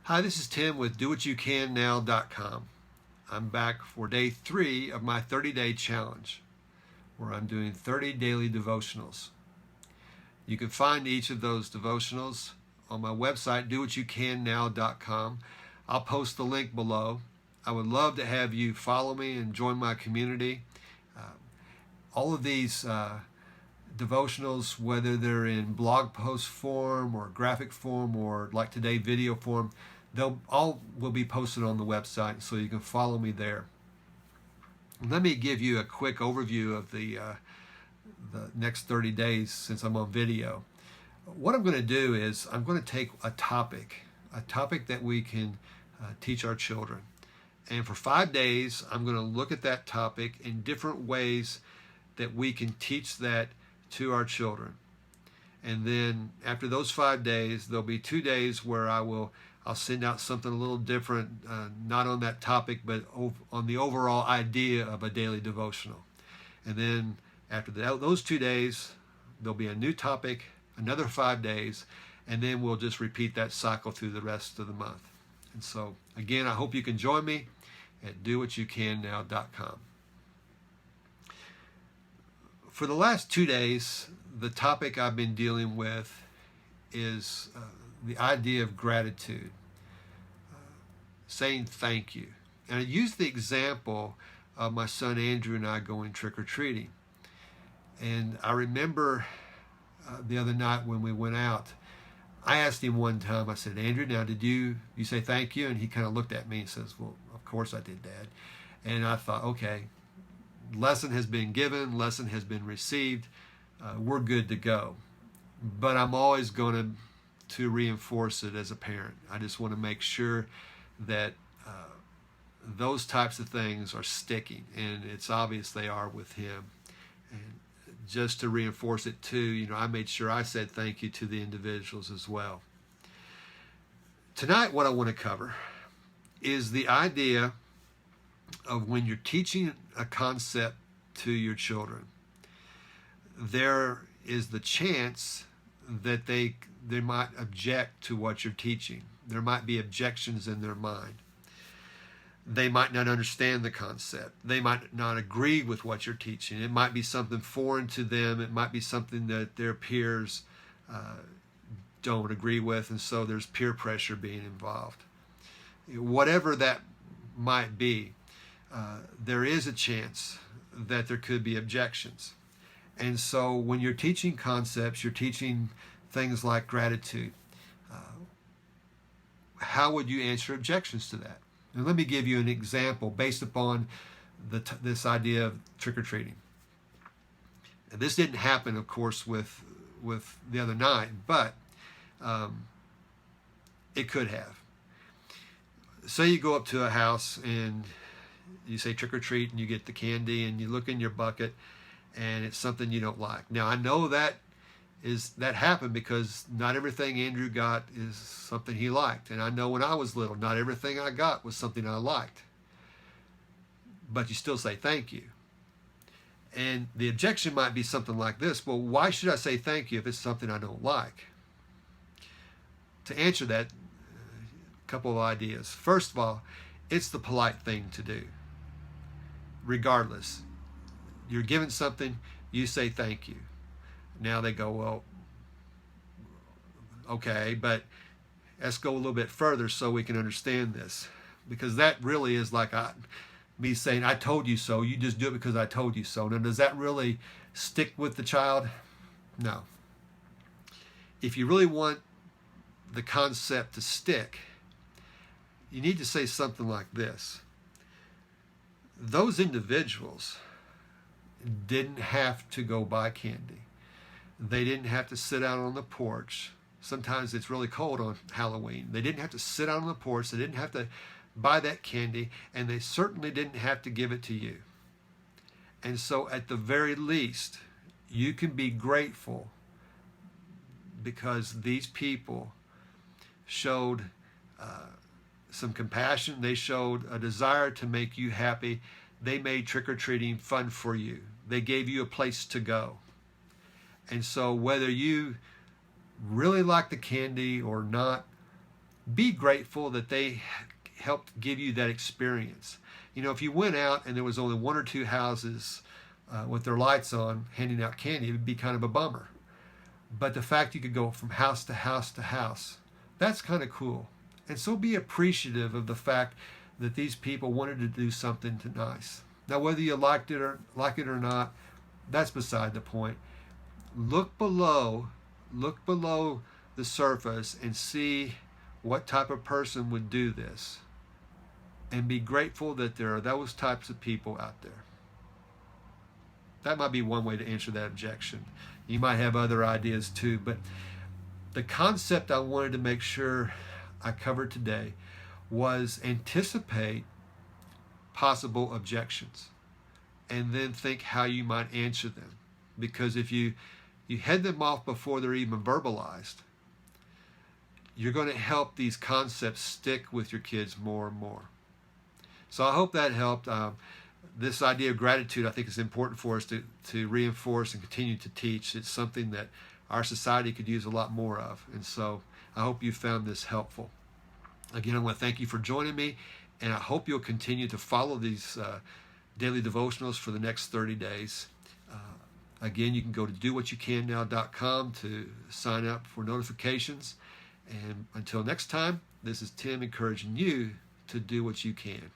Hi, this is Tim with DoWhatYouCanNow.com. I'm back for day 3 of my 30-day challenge, where I'm doing 30 daily devotionals. You can find each of those devotionals on my website, DoWhatYouCanNow.com. I'll post the link below. I would love to have you follow me and join my community. All of these devotionals, whether they're in blog post form or graphic form or like today video form, they'll all will be posted on the website, so you can follow me there. Let me give you a quick overview of the next 30 days since I'm on video. What I'm going to do is I'm going to take a topic that we can teach our children. And for 5 days, I'm going to look at that topic in different ways that we can teach that to our children. And then after those 5 days, there'll be 2 days where I'll send out something a little different, not on that topic, but on the overall idea of a daily devotional. And then after those 2 days, there'll be a new topic, another 5 days, and then we'll just repeat that cycle through the rest of the month. And so, again, I hope you can join me at DoWhatYouCanNow.com. For the last 2 days, the topic I've been dealing with is the idea of gratitude, saying thank you. And I used the example of my son Andrew and I going trick-or-treating. And I remember the other night when we went out, I asked him one time, I said, Andrew, now did you say thank you? And he kind of looked at me and says, well, of course I did, Dad. And I thought, okay, lesson has been given, lesson has been received, we're good to go. But I'm always going to reinforce it as a parent. I just want to make sure that those types of things are sticking, and it's obvious they are with him. And just to reinforce it too, I made sure I said thank you to the individuals as well. Tonight, what I want to cover is the idea of when you're teaching a concept to your children, there is the chance that they might object to what you're teaching. There might be objections in their mind. They might not understand the concept. They might not agree with what you're teaching. It might be something foreign to them. It might be something that their peers don't agree with, and so there's peer pressure being involved. Whatever that might be, there is a chance that there could be objections. And so when you're teaching concepts, you're teaching things like gratitude. How would you answer objections to that? And let me give you an example based upon this idea of trick-or-treating. And this didn't happen, of course, with the other night, but it could have. Say you go up to a house and you say trick-or-treat and you get the candy and you look in your bucket and it's something you don't like. Now, I know that happened because not everything Andrew got is something he liked. And I know when I was little, not everything I got was something I liked. But you still say thank you. And the objection might be something like this: well, why should I say thank you if it's something I don't like? To answer that, a couple of ideas. First of all, it's the polite thing to do. Regardless, you're given something, you say thank you. Now they go, well, okay, but let's go a little bit further so we can understand this. Because that really is like me saying, I told you so, you just do it because I told you so. Now, does that really stick with the child? No. If you really want the concept to stick, you need to say something like this: those individuals didn't have to go buy candy. They didn't have to sit out on the porch. Sometimes it's really cold on Halloween. They didn't have to sit out on the porch. They didn't have to buy that candy, and they certainly didn't have to give it to you. And so at the very least, you can be grateful because these people showed some compassion. They showed a desire to make you happy. They made trick-or-treating fun for you. They gave you a place to go. And so whether you really like the candy or not, be grateful that they helped give you that experience. You know, if you went out and there was only one or two houses with their lights on handing out candy, it would be kind of a bummer. But the fact you could go from house to house to house, that's kind of cool. And so be appreciative of the fact that these people wanted to do something nice. Now, whether you like it or not, that's beside the point. Look below the surface and see what type of person would do this. And be grateful that there are those types of people out there. That might be one way to answer that objection. You might have other ideas too, but the concept I wanted to make sure I covered today was anticipate possible objections and then think how you might answer them. Because if you head them off before they're even verbalized, you're going to help these concepts stick with your kids more and more. So I hope that helped. This idea of gratitude, I think, is important for us to reinforce and continue to teach. It's something that our society could use a lot more of. And so I hope you found this helpful. Again, I want to thank you for joining me, and I hope you'll continue to follow these daily devotionals for the next 30 days. Again, you can go to dowhatyoucannow.com to sign up for notifications. And until next time, this is Tim encouraging you to do what you can.